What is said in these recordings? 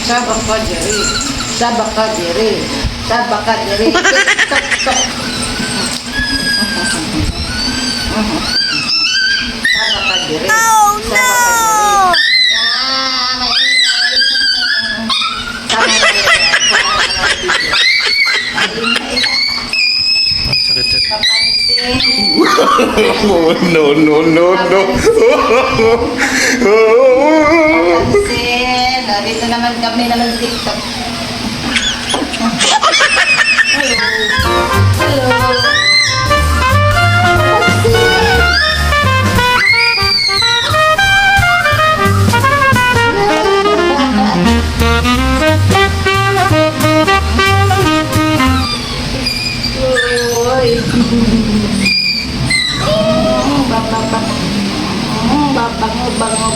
Sabak ka diri. Sabak ka diri. Sabak ka diri. Tok, tok. Sabak ka diri. Oh no! Oh, no, no, no, no. Pansin, dito naman kami naman TikTok. Hello. Hello. Bango.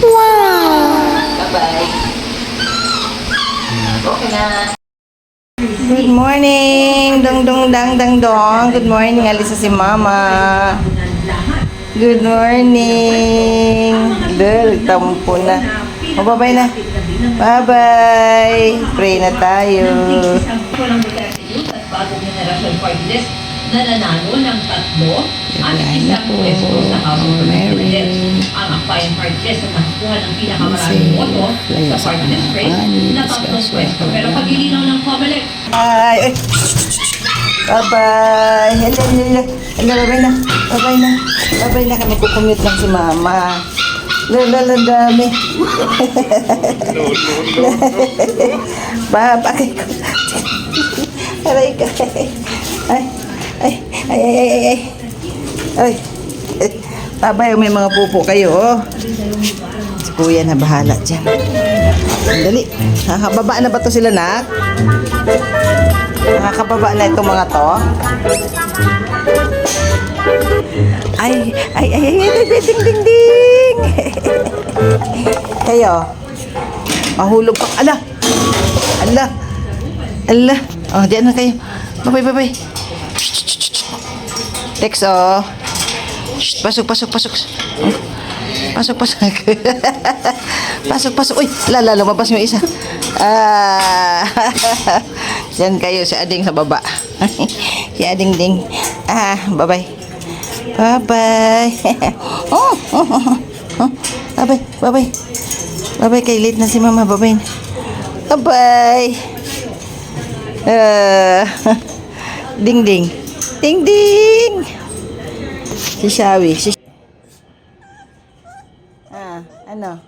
Wow! Bye-bye. Okay na. Good morning! Dong dong dang dang dong. Good morning, alisa si Mama. Good morning. Tampo na. Bye-bye na. Bye-bye. Pray na tayo. Bagong Generasyon Party List na nanalo ng 3 at isang pwesto sa House of Representatives. Ang Akbayan Party List na nakakuha ng pinakamaraming boto sa Party List race na 3 pwesto. Pero paglilinaw ng COMELEC, Bye. Bye-bye. Hello. Bye-bye na. Bye-bye na. Bye-bye na. Magkukumute lang si Mama. Lala, dami. Babakay ko. Aray ka. Ay. Babay, may mga pupo kayo, oh. Si Kuya na bahala dyan. Dali. Nakakababa na ba to sila, nak? Nakakababa na itong mga to. Ay, ding. Kayo. Mahulog pa. Ala. Oh, diyan na kayo. Bye. Text, oh. Pasok. Pasok. Uy, lumabas yung isa. Diyan kayo, si Ading sa baba. Si Ading ding. Bye-bye. Bye-bye, kay late na si Mama. Bye-bye. Ding. Si Shawi. Ano?